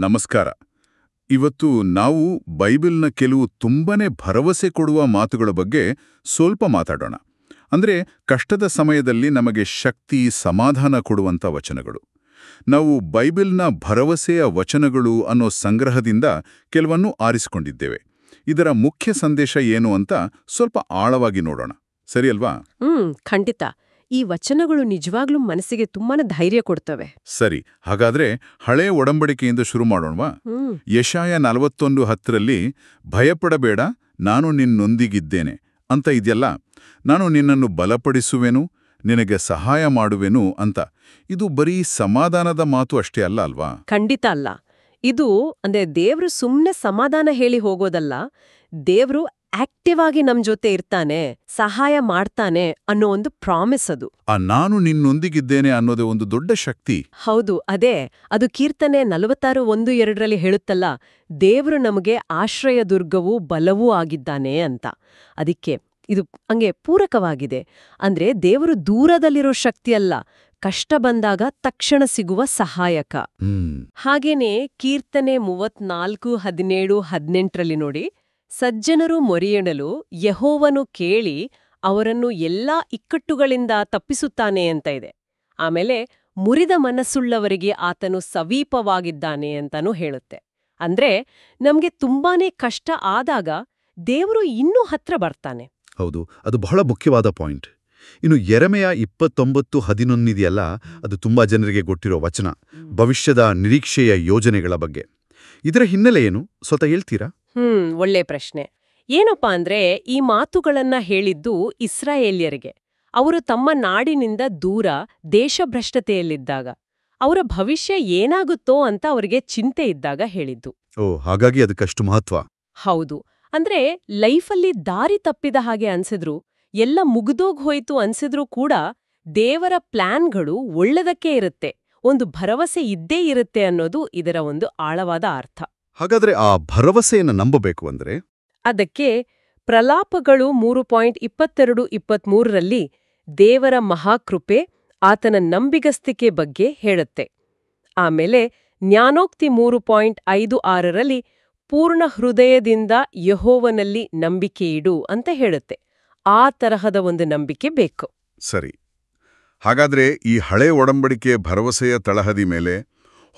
ನಮಸ್ಕಾರ. ಇವತ್ತು ನಾವು ಬೈಬಲ್ನ ಕೆಲವು ತುಂಬಾನೇ ಭರವಸೆ ಕೊಡುವ ಮಾತುಗಳ ಬಗ್ಗೆ ಸ್ವಲ್ಪ ಮಾತಾಡೋಣ. ಅಂದ್ರೆ ಕಷ್ಟದ ಸಮಯದಲ್ಲಿ ನಮಗೆ ಶಕ್ತಿ, ಸಮಾಧಾನ ಕೊಡುವಂಥ ವಚನಗಳು. ನಾವು ಬೈಬಲ್ನ ಭರವಸೆಯ ವಚನಗಳು ಅನ್ನೋ ಸಂಗ್ರಹದಿಂದ ಕೆಲವನ್ನು ಆರಿಸಿಕೊಂಡಿದ್ದೇವೆ. ಇದರ ಮುಖ್ಯ ಸಂದೇಶ ಏನು ಅಂತ ಸ್ವಲ್ಪ ಆಳವಾಗಿ ನೋಡೋಣ, ಸರಿಯಲ್ವಾ? ಖಂಡಿತ. ಈ ವಚನಗಳು ನಿಜವಾಗ್ಲೂ ಮನಸ್ಸಿಗೆ ತುಂಬಾನೇ ಧೈರ್ಯ ಕೊಡ್ತವೆ. ಸರಿ, ಹಾಗಾದ್ರೆ ಹಳೆಯ ಒಡಂಬಡಿಕೆಯಿಂದ ಶುರು ಮಾಡೋಣವಾ? ಯೆಶಾಯ 41:10 ಭಯಪಡಬೇಡ, ನಾನು ನಿನ್ನೊಂದಿಗಿದ್ದೇನೆ ಅಂತ ಇದೆಯಲ್ಲ. ನಾನು ನಿನ್ನನ್ನು ಬಲಪಡಿಸುವೆನು, ನಿನಗೆ ಸಹಾಯ ಮಾಡುವೆನು ಅಂತ. ಇದು ಬರೀ ಸಮಾಧಾನದ ಮಾತು ಅಷ್ಟೇ ಅಲ್ಲ ಅಲ್ವಾ? ಖಂಡಿತ ಅಲ್ಲ. ಇದು ದೇವ್ರು ಸುಮ್ನೆ ಸಮಾಧಾನ ಹೇಳಿ ಹೋಗೋದಲ್ಲ. ದೇವ್ರು ಆಕ್ಟಿವ್ ಆಗಿ ನಮ್ ಜೊತೆ ಇರ್ತಾನೆ, ಸಹಾಯ ಮಾಡ್ತಾನೆ ಅನ್ನೋ ಒಂದು ಪ್ರಾಮಿಸ್ ಅದು. ನಾನು ನಿನ್ನೊಂದಿಗಿದ್ದೇನೆ ಅನ್ನೋದೇ ಒಂದು ದೊಡ್ಡ ಶಕ್ತಿ. ಹೌದು, ಅದೇ. ಅದು ಕೀರ್ತನೆ 46:1-2 ಹೇಳುತ್ತಲ್ಲ, ದೇವ್ರು ನಮಗೆ ಆಶ್ರಯ ದುರ್ಗವೂ ಬಲವೂ ಆಗಿದ್ದಾನೆ ಅಂತ. ಅದಕ್ಕೆ ಇದು ಹಂಗೆ ಪೂರಕವಾಗಿದೆ. ದೇವರು ದೂರದಲ್ಲಿರೋ ಶಕ್ತಿಯಲ್ಲ, ಕಷ್ಟ ಬಂದಾಗ ತಕ್ಷಣ ಸಿಗುವ ಸಹಾಯಕ. ಹಾಗೇನೆ ಕೀರ್ತನೆ 34:17-18 ನೋಡಿ, ಸಜ್ಜನರು ಮೊರೆಯಿಡಲು ಯೆಹೋವನು ಕೇಳಿ ಅವರನ್ನು ಎಲ್ಲಾ ಇಕ್ಕಟ್ಟುಗಳಿಂದ ತಪ್ಪಿಸುತ್ತಾನೆ ಅಂತ ಇದೆ. ಆಮೇಲೆ ಮುರಿದ ಮನಸ್ಸುಳ್ಳವರಿಗೆ ಆತನು ಸಮೀಪವಾಗಿದ್ದಾನೆ ಅಂತಾನೂ ಹೇಳುತ್ತೆ. ನಮ್ಗೆ ತುಂಬಾನೇ ಕಷ್ಟ ಆದಾಗ ದೇವರು ಇನ್ನೂ ಹತ್ರ ಬರ್ತಾನೆ. ಹೌದು, ಅದು ಬಹಳ ಮುಖ್ಯವಾದ ಪಾಯಿಂಟ್. ಇನ್ನು ಯೆರೆಮೀಯ 29:11 ಇದೆಯಲ್ಲ, ಅದು ತುಂಬಾ ಜನರಿಗೆ ಗೊತ್ತಿರೋ ವಚನ. ಭವಿಷ್ಯದ ನಿರೀಕ್ಷೆಯ ಯೋಜನೆಗಳ ಬಗ್ಗೆ. ಇದರ ಹಿನ್ನೆಲೆ ಏನು ಸ್ವತಃ ಹೇಳ್ತೀರಾ? ಒಳ್ಳೆ ಪ್ರಶ್ನೆ. ಏನಪ್ಪಾ ಈ ಮಾತುಗಳನ್ನ ಹೇಳಿದ್ದು ಇಸ್ರಾಯೇಲ್ಯರಿಗೆ. ಅವರು ತಮ್ಮ ನಾಡಿನಿಂದ ದೂರ ದೇಶಭ್ರಷ್ಟತೆಯಲ್ಲಿದ್ದಾಗ, ಅವರ ಭವಿಷ್ಯ ಏನಾಗುತ್ತೋ ಅಂತ ಅವರಿಗೆ ಚಿಂತೆ ಇದ್ದಾಗ ಹೇಳಿದ್ದು. ಹಾಗಾಗಿ ಅದಕ್ಕಷ್ಟು ಮಹತ್ವ. ಹೌದು. ಲೈಫಲ್ಲಿ ದಾರಿ ತಪ್ಪಿದ ಹಾಗೆ ಅನ್ಸಿದ್ರು, ಎಲ್ಲ ಮುಗ್ದೋಗ್ಹೋಯ್ತು ಅನ್ಸಿದ್ರೂ ಕೂಡ ದೇವರ ಪ್ಲಾನ್ಗಳು ಒಳ್ಳೆದಕ್ಕೆ ಇರುತ್ತೆ, ಒಂದು ಭರವಸೆ ಇದ್ದೇ ಇರುತ್ತೆ ಅನ್ನೋದು ಇದರ ಒಂದು ಆಳವಾದ ಅರ್ಥ. ಹಾಗಾದ್ರೆ ಆ ಭರವಸೆಯನ್ನು ನಂಬಬೇಕು ಅಂದ್ರೆ? ಅದಕ್ಕೆ ಪ್ರಲಾಪಗಳು 3:22-23 ದೇವರ ಮಹಾಕೃಪೆ, ಆತನ ನಂಬಿಗಸ್ತಿಕೆ ಬಗ್ಗೆ ಹೇಳುತ್ತೆ. ಆಮೇಲೆ ಜ್ಞಾನೋಕ್ತಿ 3:5-6 ಪೂರ್ಣ ಹೃದಯದಿಂದ ಯೆಹೋವನಲ್ಲಿ ನಂಬಿಕೆಯಿಡು ಅಂತ ಹೇಳುತ್ತೆ. ಆ ತರಹದ ಒಂದು ನಂಬಿಕೆ ಬೇಕು. ಸರಿ, ಹಾಗಾದ್ರೆ ಈ ಹಳೆ ಒಡಂಬಡಿಕೆ ಭರವಸೆಯ ತಳಹದಿ ಮೇಲೆ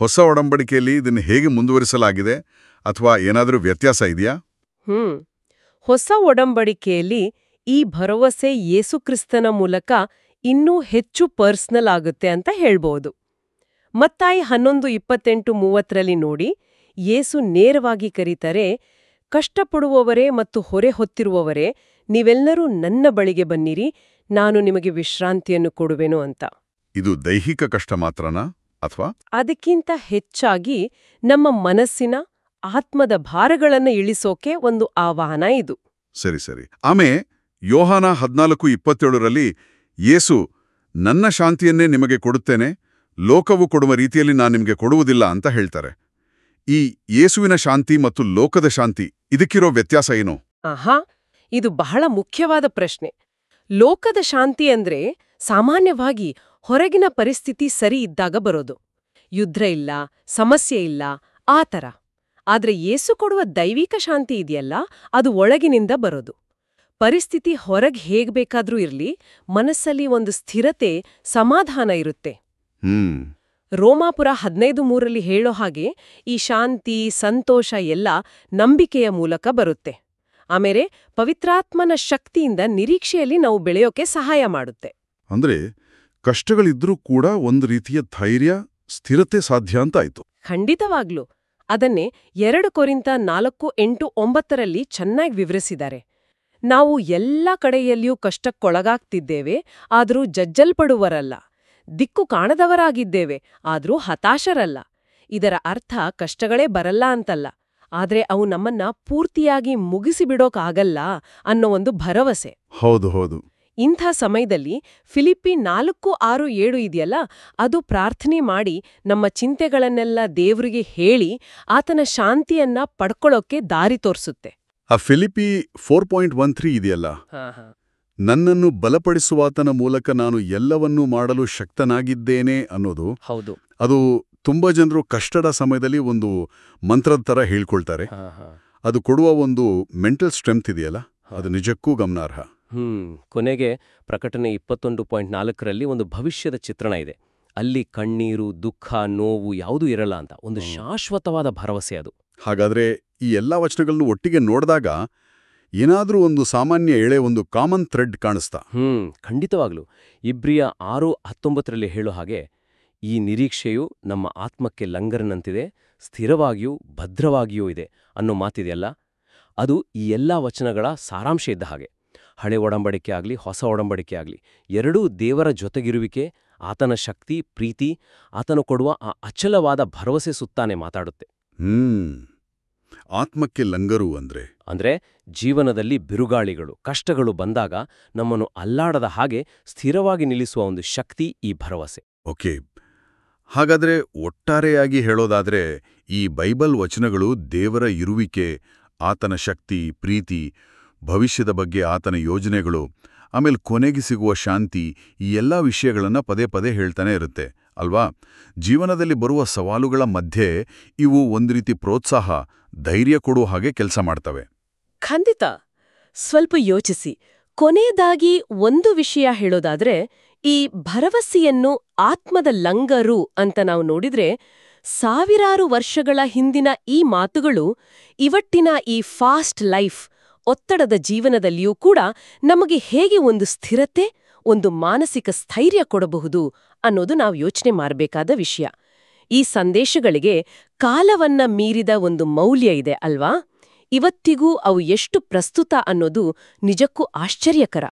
ಹೊಸ ಒಡಂಬಡಿಕೆಯಲ್ಲಿ ಇದನ್ನು ಹೇಗೆ ಮುಂದುವರಿಸಲಾಗಿದೆ, ಅಥವಾ ಏನಾದರೂ ವ್ಯತ್ಯಾಸ ಇದೆಯಾ? ಹೊಸ ಒಡಂಬಡಿಕೆಯಲ್ಲಿ ಈ ಭರವಸೆ ಯೇಸುಕ್ರಿಸ್ತನ ಮೂಲಕ ಇನ್ನೂ ಹೆಚ್ಚು ಪರ್ಸನಲ್ ಆಗುತ್ತೆ ಅಂತ ಹೇಳ್ಬೋದು. ಮತ್ತಾಯಿ 11:28-30 ನೋಡಿ, ಯೇಸು ನೇರವಾಗಿ ಕರೀತಾರೆ, ಕಷ್ಟಪಡುವವರೇ ಮತ್ತು ಹೊರೆ ಹೊತ್ತಿರುವವರೇ, ನೀವೆಲ್ಲರೂ ನನ್ನ ಬಳಿಗೆ ಬನ್ನಿರಿ, ನಾನು ನಿಮಗೆ ವಿಶ್ರಾಂತಿಯನ್ನು ಕೊಡುವೆನು ಅಂತ. ಇದು ದೈಹಿಕ ಕಷ್ಟ ಮಾತ್ರನಾ, ಅಥವಾ ಅದಕ್ಕಿಂತ ಹೆಚ್ಚಾಗಿ ನಮ್ಮ ಮನಸ್ಸಿನ, ಆತ್ಮದ ಭಾರಗಳನ್ನು ಇಳಿಸೋಕೆ ಒಂದು ಆಹ್ವಾನ ಇದು. ಸರಿ. ಆಮೇಲೆ ಯೋಹಾನ 14:27 ಯೇಸು ನನ್ನ ಶಾಂತಿಯನ್ನೇ ನಿಮಗೆ ಕೊಡುತ್ತೇನೆ, ಲೋಕವು ಕೊಡುವ ರೀತಿಯಲ್ಲಿ ನಾನು ನಿಮಗೆ ಕೊಡುವುದಿಲ್ಲ ಅಂತ ಹೇಳ್ತಾರೆ. ಈ ಯೇಸುವಿನ ಶಾಂತಿ ಮತ್ತು ಲೋಕದ ಶಾಂತಿ, ಇದಕ್ಕಿರೋ ವ್ಯತ್ಯಾಸ ಏನು? ಇದು ಬಹಳ ಮುಖ್ಯವಾದ ಪ್ರಶ್ನೆ. ಲೋಕದ ಶಾಂತಿ ಸಾಮಾನ್ಯವಾಗಿ ಹೊರಗಿನ ಪರಿಸ್ಥಿತಿ ಸರಿ ಇದ್ದಾಗ ಬರೋದು. ಯುದ್ಧ ಇಲ್ಲ, ಸಮಸ್ಯೆ ಇಲ್ಲ, ಆ ಥರ. ಆದ್ರೆ ಯೇಸು ಕೊಡುವ ದೈವಿಕ ಶಾಂತಿ ಇದೆಯಲ್ಲ, ಅದು ಒಳಗಿನಿಂದ ಬರೋದು. ಪರಿಸ್ಥಿತಿ ಹೊರಗೆ ಹೇಗ್ಬೇಕಾದ್ರೂ ಇರ್ಲಿ, ಮನಸ್ಸಲ್ಲಿ ಒಂದು ಸ್ಥಿರತೆ, ಸಮಾಧಾನ ಇರುತ್ತೆ. ರೋಮಾಪುರ 15:3 ಹೇಳೋ ಹಾಗೆ ಈ ಶಾಂತಿ, ಸಂತೋಷ ಎಲ್ಲ ನಂಬಿಕೆಯ ಮೂಲಕ ಬರುತ್ತೆ. ಆಮೇಲೆ ಪವಿತ್ರಾತ್ಮನ ಶಕ್ತಿಯಿಂದ ನಿರೀಕ್ಷೆಯಲ್ಲಿ ನಾವು ಬೆಳೆಯೋಕೆ ಸಹಾಯ ಮಾಡುತ್ತೆ. ಕಷ್ಟಗಳಿದ್ರೂ ಕೂಡ ಒಂದು ರೀತಿಯ ಧೈರ್ಯ, ಸ್ಥಿರತೆ ಸಾಧ್ಯ ಅಂತ ಆಯ್ತು. ಖಂಡಿತವಾಗ್ಲೂ. ಅದನ್ನೇ 2 ಕೊರಿಂಥ 4:8-9 ಚೆನ್ನಾಗಿ ವಿವರಿಸಿದ್ದಾರೆ. ನಾವು ಎಲ್ಲ ಕಡೆಯಲ್ಲಿಯೂ ಕಷ್ಟಕ್ಕೊಳಗಾಗ್ತಿದ್ದೇವೆ, ಆದರೂ ಜಜ್ಜಲ್ಪಡುವರಲ್ಲ. ದಿಕ್ಕು ಕಾಣದವರಾಗಿದ್ದೇವೆ, ಆದರೂ ಹತಾಶರಲ್ಲ. ಇದರ ಅರ್ಥ ಕಷ್ಟಗಳೇ ಬರಲ್ಲ ಅಂತಲ್ಲ, ಆದ್ರೆ ಅವು ನಮ್ಮನ್ನ ಪೂರ್ತಿಯಾಗಿ ಮುಗಿಸಿಬಿಡೋಕಾಗಲ್ಲ ಅನ್ನೋ ಒಂದು ಭರವಸೆ. ಹೌದು. ಇಂಥ ಸಮಯದಲ್ಲಿ ಫಿಲಿಪ್ಪಿ 4:6-7 ಇದೆಯಲ್ಲ, ಅದು ಪ್ರಾರ್ಥನೆ ಮಾಡಿ ನಮ್ಮ ಚಿಂತೆಗಳನ್ನೆಲ್ಲ ದೇವ್ರಿಗೆ ಹೇಳಿ ಆತನ ಶಾಂತಿಯನ್ನ ಪಡ್ಕೊಳ್ಳೋಕೆ ದಾರಿ ತೋರಿಸುತ್ತೆ. ಆ ಫಿಲಿಪ್ಪಿ 4:13 ಇದೆಯಲ್ಲ, ನನ್ನನ್ನು ಬಲಪಡಿಸುವಾತನ ಮೂಲಕ ನಾನು ಎಲ್ಲವನ್ನೂ ಮಾಡಲು ಶಕ್ತನಾಗಿದ್ದೇನೆ ಅನ್ನೋದು. ಹೌದು. ಅದು ತುಂಬ ಜನರು ಕಷ್ಟದ ಸಮಯದಲ್ಲಿ ಒಂದು ಮಂತ್ರದ ಥರ ಹೇಳ್ಕೊಳ್ತಾರೆ. ಹಾ ಹಾ ಅದು ಕೊಡುವ ಒಂದು ಮೆಂಟಲ್ ಸ್ಟ್ರೆಂತ್ ಇದೆಯಲ್ಲ, ಅದು ನಿಜಕ್ಕೂ ಗಮನಾರ್ಹ. ಕೊನೆಗೆ ಪ್ರಕಟಣೆ 21.4ರಲ್ಲಿ ಒಂದು ಭವಿಷ್ಯದ ಚಿತ್ರಣ ಇದೆ. ಅಲ್ಲಿ ಕಣ್ಣೀರು, ದುಃಖ, ನೋವು ಯಾವುದೂ ಇರಲ್ಲ ಅಂತ ಒಂದು ಶಾಶ್ವತವಾದ ಭರವಸೆ ಅದು. ಹಾಗಾದ್ರೆ ಈ ಎಲ್ಲ ವಚನಗಳನ್ನು ಒಟ್ಟಿಗೆ ನೋಡಿದಾಗ ಏನಾದರೂ ಒಂದು ಸಾಮಾನ್ಯ ಎಳೆ, ಒಂದು ಕಾಮನ್ ಥ್ರೆಡ್ ಕಾಣಿಸ್ತಾ? ಖಂಡಿತವಾಗ್ಲು. ಇಬ್ರಿಯ 6:19ರಲ್ಲಿ ಹೇಳೋ ಹಾಗೆ, ಈ ನಿರೀಕ್ಷೆಯು ನಮ್ಮ ಆತ್ಮಕ್ಕೆ ಲಂಗರಿನಂತಿದೆ, ಸ್ಥಿರವಾಗಿಯೂ ಭದ್ರವಾಗಿಯೂ ಇದೆ ಅನ್ನೋ ಮಾತಿದೆಯಲ್ಲ, ಅದು ಈ ಎಲ್ಲ ವಚನಗಳ ಸಾರಾಂಶ ಇದ್ದ ಹಾಗೆ. ಹಳೆ ಒಡಂಬಡಿಕೆ ಆಗಲಿ, ಹೊಸ ಒಡಂಬಡಿಕೆ ಆಗಲಿ, ಎರಡೂ ದೇವರ ಜೊತೆಗಿರುವಿಕೆ, ಆತನ ಶಕ್ತಿ, ಪ್ರೀತಿ, ಆತನು ಕೊಡುವ ಆ ಅಚಲವಾದ ಭರವಸೆ ಸುತ್ತಾನೆ ಮಾತಾಡುತ್ತೆ. ಆತ್ಮಕ್ಕೆ ಲಂಗರು ಅಂದ್ರೆ ಜೀವನದಲ್ಲಿ ಬಿರುಗಾಳಿಗಳು, ಕಷ್ಟಗಳು ಬಂದಾಗ ನಮ್ಮನ್ನು ಅಲ್ಲಾಡದ ಹಾಗೆ ಸ್ಥಿರವಾಗಿ ನಿಲ್ಲಿಸುವ ಒಂದು ಶಕ್ತಿ, ಈ ಭರವಸೆ. ಓಕೆ, ಹಾಗಾದ್ರೆ ಒಟ್ಟಾರೆಯಾಗಿ ಹೇಳೋದಾದ್ರೆ ಈ ಬೈಬಲ್ ವಚನಗಳು ದೇವರ ಇರುವಿಕೆ, ಆತನ ಶಕ್ತಿ, ಪ್ರೀತಿ, ಭವಿಷ್ಯದ ಬಗ್ಗೆ ಆತನ ಯೋಜನೆಗಳು, ಆಮೇಲೆ ಕೊನೆಗೆ ಸಿಗುವ ಶಾಂತಿ, ಈ ಎಲ್ಲ ವಿಷಯಗಳನ್ನ ಪದೇ ಪದೇ ಹೇಳ್ತಾನೆ ಇರುತ್ತೆ ಅಲ್ವಾ? ಜೀವನದಲ್ಲಿ ಬರುವ ಸವಾಲುಗಳ ಮಧ್ಯೆ ಇವು ಒಂದು ರೀತಿ ಪ್ರೋತ್ಸಾಹ, ಧೈರ್ಯ ಕೊಡೋ ಹಾಗೆ ಕೆಲಸ ಮಾಡ್ತವೆ. ಖಂಡಿತ. ಸ್ವಲ್ಪ ಯೋಚಿಸಿ. ಕೊನೆಯದಾಗಿ ಒಂದು ವಿಷಯ ಹೇಳೋದಾದ್ರೆ, ಈ ಭರವಸೆಯನ್ನು ಆತ್ಮದ ಲಂಗರು ಅಂತ ನಾವು ನೋಡಿದ್ರೆ, ಸಾವಿರಾರು ವರ್ಷಗಳ ಹಿಂದಿನ ಈ ಮಾತುಗಳು ಇವತ್ತಿನ ಈ ಫಾಸ್ಟ್ ಲೈಫ್, ಒತ್ತಡದ ಜೀವನದಲ್ಲಿಯೂ ಕೂಡ ನಮಗೆ ಹೇಗೆ ಒಂದು ಸ್ಥಿರತೆ, ಒಂದು ಮಾನಸಿಕ ಸ್ಥೈರ್ಯ ಕೊಡಬಹುದು ಅನ್ನೋದು ನಾವು ಯೋಚನೆ ಮಾಡಬೇಕಾದ ವಿಷಯ. ಈ ಸಂದೇಶಗಳಿಗೆ ಕಾಲವನ್ನ ಮೀರಿದ ಒಂದು ಮೌಲ್ಯ ಇದೆ ಅಲ್ವಾ? ಇವತ್ತಿಗೂ ಅವು ಎಷ್ಟು ಪ್ರಸ್ತುತ ಅನ್ನೋದು ನಿಜಕ್ಕೂ ಆಶ್ಚರ್ಯಕರ.